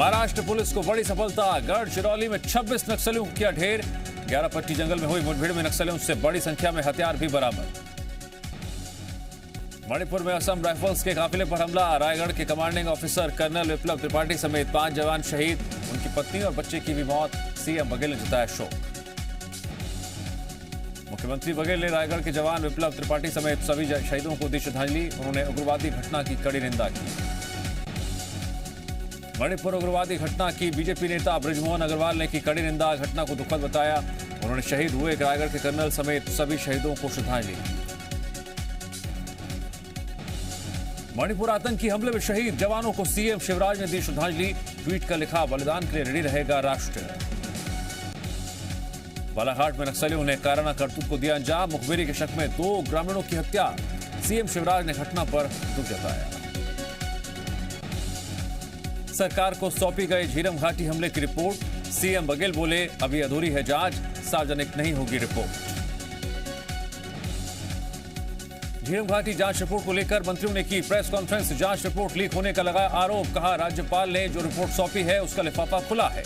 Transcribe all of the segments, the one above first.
Maharashtra police को बड़ी सफलता, गढ़चिरौली में 26 नक्सलियों को किया ढेर। 11 पट्टी जंगल में हुई मुठभेड़ में नक्सलियों से बड़ी संख्या में हथियार भी बरामद। मणिपुर में असम राइफल्स के काफिले पर हमला, रायगढ़ के कमांडिंग ऑफिसर कर्नल विप्लव त्रिपाठी समेत 5 जवान शहीद, उनकी पत्नी और बच्चे की भी मौत। सीएम बघेल ने जताया शोक। मुख्यमंत्री बघेल ने रायगढ़ के जवान विप्लव त्रिपाठी समेत सभी शहीदों को दी श्रद्धांजलि। उन्होंने उग्रवादी घटना की कड़ी निंदा की। मणिपुर उग्रवादी घटना की बीजेपी नेता बृजमोहन अग्रवाल ने की कड़ी निंदा, घटना को दुखद बताया। उन्होंने शहीद हुए रायगढ़ के कर्नल समेत सभी शहीदों को श्रद्धांजलि दी। मणिपुर आतंकी हमले में शहीद जवानों को सीएम शिवराज ने दी श्रद्धांजलि। ट्वीट कर लिखा, बलिदान के लिए रेडी रहेगा राष्ट्र। बालाघाट में नक्सलियों ने काराना करतूत को दिया अंजाम, मुखबिरी के शक में 2 ग्रामीणों की हत्या। सीएम शिवराज ने घटना पर दुख जताया। सरकार को सौंपी गई झीरम घाटी हमले की रिपोर्ट। सीएम बघेल बोले, अभी अधूरी है जांच, सार्वजनिक नहीं होगी रिपोर्ट। झीरम घाटी जांच रिपोर्ट को लेकर मंत्रियों ने की प्रेस कॉन्फ्रेंस। जांच रिपोर्ट लीक होने का लगा आरोप, कहा राज्यपाल ने जो रिपोर्ट सौंपी है उसका लिफाफा खुला है।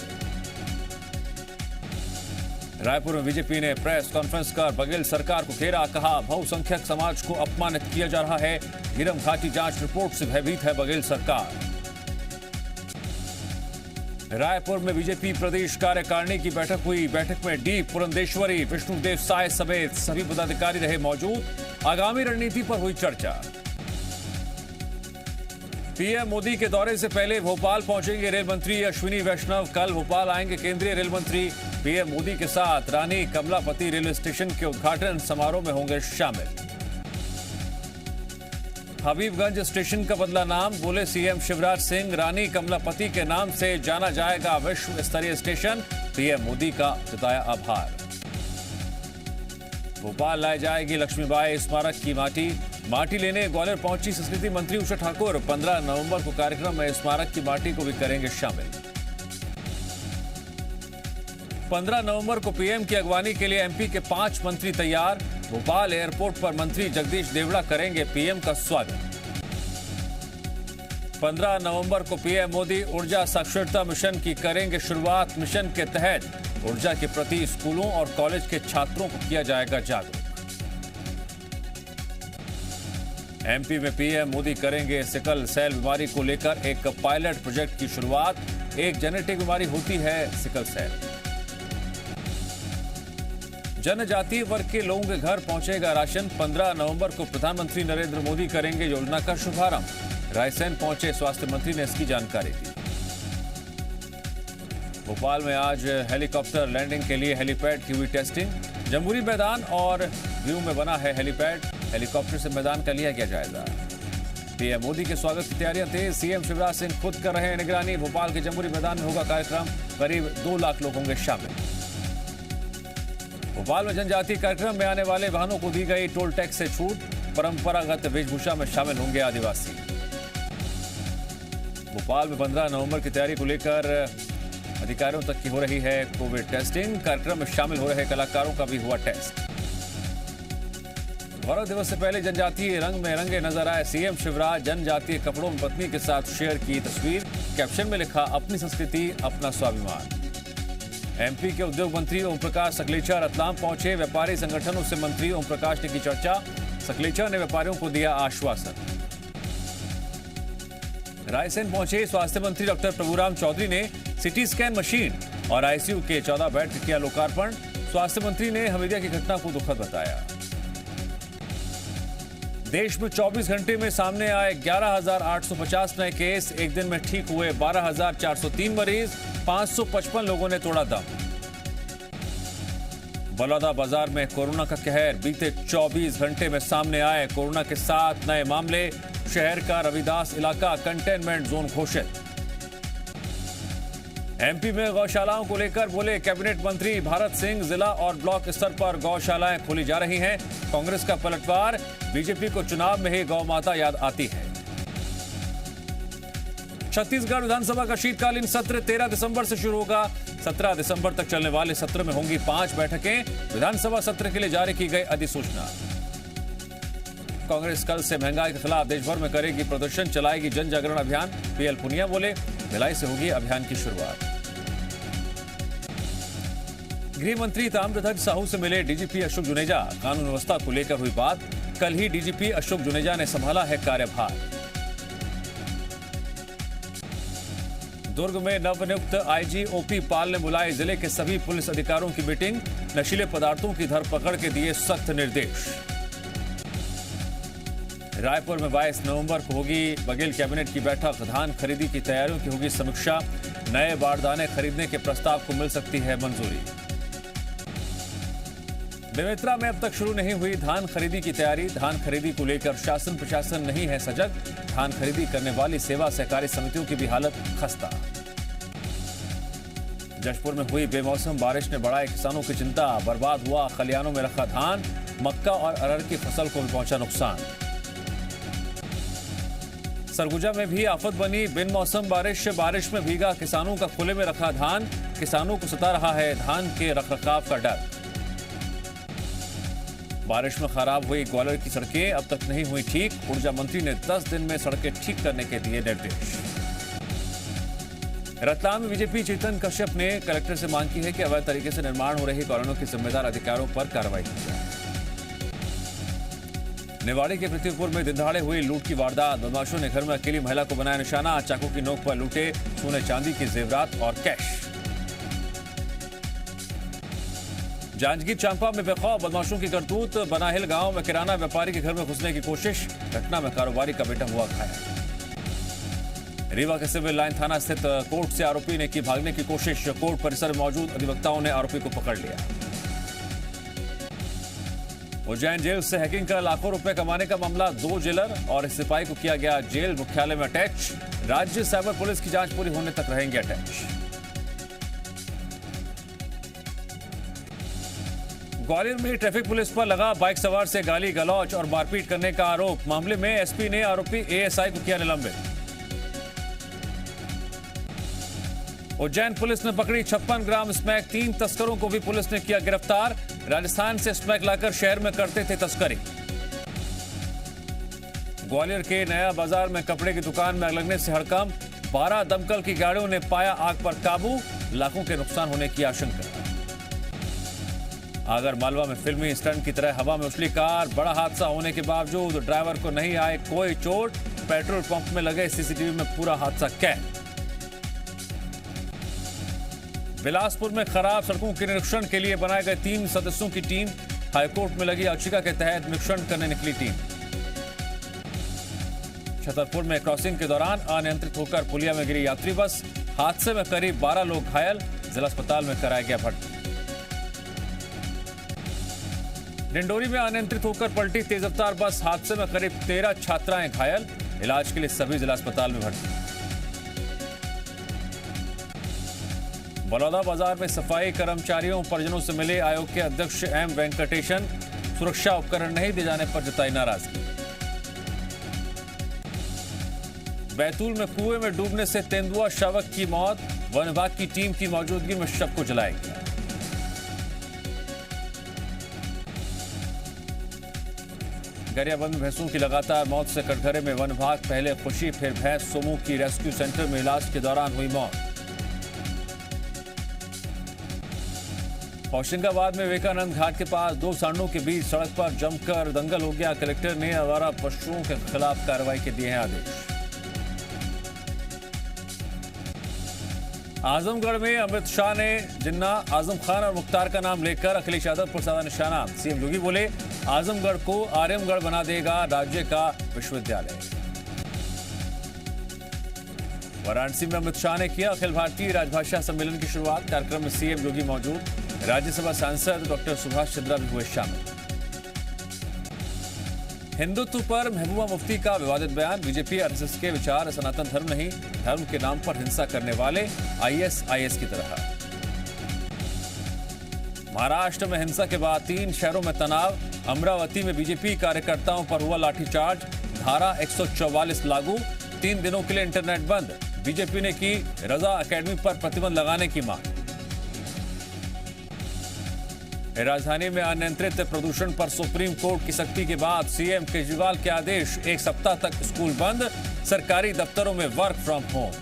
रायपुर में बीजेपी ने प्रेस कॉन्फ्रेंस कर बघेल सरकार को घेरा, कहा बहुसंख्यक समाज को अपमानित किया जा रहा है। झीरम घाटी जांच रिपोर्ट से भयभीत है बघेल सरकार। रायपुर में बीजेपी प्रदेश कार्यकारिणी की बैठक हुई। बैठक में डी पुरंदेश्वरी, विष्णुदेव साय समेत सभी पदाधिकारी रहे मौजूद। आगामी रणनीति पर हुई चर्चा। पीएम मोदी के दौरे से पहले भोपाल पहुंचेंगे रेल मंत्री अश्विनी वैष्णव। कल भोपाल आएंगे केंद्रीय रेल मंत्री। पीएम मोदी के साथ रानी कमलापति रेलवे स्टेशन के उद्घाटन समारोह में होंगे शामिल। हबीबगंज स्टेशन का बदला नाम, बोले सीएम शिवराज सिंह, रानी कमलापति के नाम से जाना जाएगा विश्व स्तरीय स्टेशन। पीएम मोदी का जताया आभार। भोपाल लाई जाएगी लक्ष्मीबाई स्मारक की माटी लेने ग्वालियर पहुंची संस्कृति मंत्री उषा ठाकुर। 15 नवंबर को कार्यक्रम में स्मारक की माटी को भी करेंगे शामिल। 15 नवंबर को पीएम की अगवानी के लिए एमपी के 5 मंत्री तैयार। भोपाल एयरपोर्ट पर मंत्री जगदीश देवड़ा करेंगे पीएम का स्वागत। 15 नवंबर को पीएम मोदी ऊर्जा साक्षरता मिशन की करेंगे शुरुआत। मिशन के तहत ऊर्जा के प्रति स्कूलों और कॉलेज के छात्रों को किया जाएगा जागरूक। एमपी में पीएम मोदी करेंगे सिकल सेल बीमारी को लेकर एक पायलट प्रोजेक्ट की शुरुआत। एक जेनेटिक बीमारी होती है सिकल सेल। जनजातीय वर्ग के लोगों के घर पहुंचेगा राशन। 15 नवंबर को प्रधानमंत्री नरेंद्र मोदी करेंगे योजना का शुभारंभ। रायसेन पहुंचे स्वास्थ्य मंत्री ने इसकी जानकारी दी। भोपाल में आज हेलीकॉप्टर लैंडिंग के लिए हेलीपैड की हुई टेस्टिंग। जम्बूरी मैदान और व्यू में बना है हेलीपैड। हेलीकॉप्टर से मैदान का लिया गया जायजा। पीएम मोदी के स्वागत की तैयारियां तेज। सीएम शिवराज सिंह खुद कर रहे हैं निगरानी। भोपाल के जम्बूरी मैदान में होगा कार्यक्रम। करीब 2 लाख लोग होंगे शामिल। भोपाल में जनजातीय कार्यक्रम में आने वाले वाहनों को दी गई टोल टैक्स से छूट। परंपरागत वेशभूषा में शामिल होंगे आदिवासी। भोपाल में 15 नवंबर की तैयारी को लेकर अधिकारियों तक की हो रही है कोविड टेस्टिंग। कार्यक्रम में शामिल हो रहे कलाकारों का भी हुआ टेस्ट। गौरव दिवस से पहले जनजातीय रंग में रंगे नजर आए सीएम शिवराज। जनजातीय कपड़ों में पत्नी के साथ शेयर की तस्वीर। कैप्शन में लिखा, अपनी संस्कृति अपना स्वाभिमान। एमपी के उद्योग मंत्री ओम प्रकाश सकलेचा रतलाम पहुंचे। व्यापारी संगठनों से मंत्री ओम प्रकाश ने की चर्चा। सकलेचा ने व्यापारियों को दिया आश्वासन। रायसेन पहुंचे स्वास्थ्य मंत्री डॉक्टर प्रभुराम चौधरी ने सिटी स्कैन मशीन और आईसीयू के 14 बेड का किया लोकार्पण। स्वास्थ्य मंत्री ने हमीदिया की घटना को दुखद बताया। देश में 24 घंटे में सामने आए 11,850 नए केस। एक दिन में ठीक हुए 12,403 मरीज। 555 लोगों ने तोड़ा दम। बलौदा बाजार में कोरोना का कहर। बीते 24 घंटे में सामने आए कोरोना के 7 नए मामले। शहर का रविदास इलाका कंटेनमेंट जोन घोषित। एमपी में गौशालाओं को लेकर बोले कैबिनेट मंत्री भारत सिंह। जिला और ब्लॉक स्तर पर गौशालाएं खोली जा रही हैं। कांग्रेस का पलटवार। बीजेपी को चुनाव में ही गौ माता याद आती है। छत्तीसगढ़ विधानसभा का शीतकालीन सत्र 13 दिसंबर से शुरू होगा। 17 दिसंबर तक चलने वाले सत्र में होंगी 5 बैठकें। विधानसभा सत्र के लिए जारी की गई अधिसूचना। कांग्रेस कल से महंगाई के खिलाफ देश भर में करेगी प्रदर्शन, चलाएगी जन जागरण अभियान। पीएल पुनिया बोले भिलाई से होगी अभियान की शुरुआत। गृह मंत्री ताम्रध्वज साहू से मिले डीजीपी अशोक जुनेजा। कानून व्यवस्था को लेकर हुई बात। कल ही डीजीपी अशोक जुनेजा ने संभाला है कार्यभार। दुर्ग में नवनियुक्त आईजी ओपी पाल ने बुलाई जिले के सभी पुलिस अधिकारियों की मीटिंग। नशीले पदार्थों की धरपकड़ के दिए सख्त निर्देश। रायपुर में 22 नवंबर को होगी बघेल कैबिनेट की बैठक। धान खरीदी की तैयारियों की होगी समीक्षा। नए बारदाने खरीदने के प्रस्ताव को मिल सकती है मंजूरी। बेमेतरा में अब तक शुरू नहीं हुई धान खरीदी की तैयारी। धान खरीदी को लेकर शासन प्रशासन नहीं है सजग। धान खरीदी करने वाली सेवा सहकारी समितियों की भी हालत खस्ता। जशपुर में हुई बेमौसम बारिश ने बढ़ाई किसानों की चिंता। बर्बाद हुआ खलिहानों में रखा धान। मक्का और अरहर की फसल को भी पहुंचा नुकसान। सरगुजा में भी आफत बनी बिन मौसम बारिश। बारिश में भीगा किसानों का खुले में रखा धान। किसानों को सता रहा है धान के रखरखाव का डर। बारिश में खराब हुई ग्वालियर की सड़कें अब तक नहीं हुई ठीक। ऊर्जा मंत्री ने 10 दिन में सड़कें ठीक करने के दिए निर्देश। रतलाम में बीजेपी चेतन कश्यप ने कलेक्टर से मांग की है कि अवैध तरीके से निर्माण हो रही कॉलोनियों के जिम्मेदार अधिकारियों पर कार्रवाई की जाए। निवाड़ी के पृथ्वीपुर में दिनदहाड़े हुई लूट की वारदात। बदमाशों ने घर में अकेली महिला को बनाया निशाना। चाकू की नोक पर लूटे सोने चांदी की जेवरात और कैश। जांजगीर चांपा में बेखौफ बदमाशों की करतूत। बनाहिल गांव में किराना व्यापारी के घर में घुसने की कोशिश। घटना में कारोबारी का बेटा हुआ घायल। रीवा के सिविल लाइन थाना स्थित कोर्ट से आरोपी ने की भागने की कोशिश। कोर्ट परिसर में मौजूद अधिवक्ताओं ने आरोपी को पकड़ लिया। उज्जैन जेल से हैकिंग कर लाखों रुपए कमाने का मामला। 2 जेलर और एक सिपाही को किया गया जेल मुख्यालय में अटैच। राज्य साइबर पुलिस की जांच पूरी होने तक रहेंगे अटैच। ग्वालियर में ट्रैफिक पुलिस पर लगा बाइक सवार से गाली गलौज और मारपीट करने का आरोप। मामले में एसपी ने आरोपी एएसआई को किया निलंबित। उज्जैन पुलिस ने पकड़ी 56 ग्राम स्मैक। 3 तस्करों को भी पुलिस ने किया गिरफ्तार। राजस्थान से स्मैक लाकर शहर में करते थे तस्करी। ग्वालियर के नया बाजार में कपड़े की दुकान में आग लगने से हड़कंप। 12 दमकल की गाड़ियों ने पाया आग पर काबू। लाखों के नुकसान होने की आशंका। आगर मालवा में फिल्मी स्टंट की तरह हवा में उछली कार। बड़ा हादसा होने के बावजूद ड्राइवर को नहीं आए कोई चोट। पेट्रोल पंप में लगे सीसीटीवी में पूरा हादसा कैद। बिलासपुर में खराब सड़कों के निरीक्षण के लिए बनाए गए 3 सदस्यों की टीम। हाईकोर्ट में लगी याचिका के तहत निरीक्षण करने निकली टीम। छतरपुर में क्रॉसिंग के दौरान अनियंत्रित होकर पुलिया में गिरी यात्री बस। हादसे में करीब 12 लोग घायल। जिला अस्पताल में कराया गया भर्ती। डिंडोरी में अनियंत्रित होकर पलटी तेज रफ्तार बस। हादसे में करीब 13 छात्राएं घायल। इलाज के लिए सभी जिला अस्पताल में भर्ती। बलौदा बाजार में सफाई कर्मचारियों परिजनों से मिले आयोग के अध्यक्ष एम वेंकटेशन। सुरक्षा उपकरण नहीं दिए जाने पर जताई नाराजगी। बैतूल में कुएं में डूबने से तेंदुआ शावक की मौत। वन विभाग की टीम की मौजूदगी में शव को जलाया गया। गरियाबंद में भैंसों की लगातार मौत से कटघरे में वन विभाग। पहले खुशी फिर भैंस। सोमू की रेस्क्यू सेंटर में इलाज के दौरान हुई मौत। होशंगाबाद में विवेकानंद घाट के पास 2 सांडों के बीच सड़क पर जमकर दंगल हो गया। कलेक्टर ने आवारा पशुओं के खिलाफ कार्रवाई के दिए हैं आदेश। आजमगढ़ में अमित शाह ने जिन्ना आजम खान और मुख्तार का नाम लेकर अखिलेश यादव पर साधा निशाना। सीएम योगी बोले आजमगढ़ को आर्यमगढ़ बना देगा राज्य का विश्वविद्यालय। वाराणसी में अमित शाह ने किया अखिल भारतीय राजभाषा सम्मेलन की शुरुआत। कार्यक्रम में सीएम योगी मौजूद। राज्यसभा सांसद डॉक्टर सुभाष चंद्रा भी हुए शामिल। हिंदुत्व पर महबूबा मुफ्ती का विवादित बयान। बीजेपी आरएसएस के विचार सनातन धर्म नहीं, धर्म के नाम पर हिंसा करने वाले आईएसआईएस की तरह। महाराष्ट्र में हिंसा के बाद 3 शहरों में तनाव। अमरावती में बीजेपी कार्यकर्ताओं पर हुआ लाठीचार्ज। धारा 144 लागू। 3 दिनों के लिए इंटरनेट बंद। बीजेपी ने की रजा एकेडमी पर प्रतिबंध लगाने की मांग। राजधानी में अनियंत्रित प्रदूषण पर सुप्रीम कोर्ट की सख्ती के बाद सीएम केजरीवाल के आदेश। 1 सप्ताह तक स्कूल बंद। सरकारी दफ्तरों में वर्क फ्रॉम होम।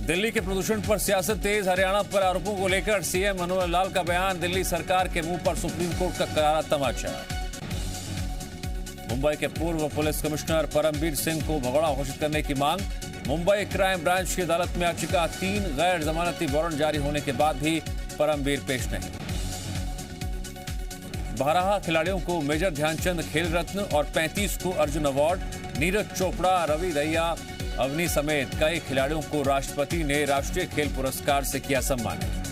दिल्ली के प्रदूषण पर सियासत तेज, हरियाणा पर आरोपों को लेकर सीएम मनोहर लाल का बयान, दिल्ली सरकार के मुंह पर सुप्रीम कोर्ट का करारा तमाचा। मुंबई के पूर्व पुलिस कमिश्नर परमबीर सिंह को भगोड़ा घोषित करने की मांग, मुंबई क्राइम ब्रांच की अदालत में याचिका, 3 गैर जमानती वारंट जारी होने के बाद भी परमबीर पेश नहीं। 12 खिलाड़ियों को मेजर ध्यानचंद खेल रत्न और 35 को अर्जुन अवार्ड, नीरज चोपड़ा, रवि दहिया, अवनी समेत कई खिलाड़ियों को राष्ट्रपति ने राष्ट्रीय खेल पुरस्कार से किया सम्मानित।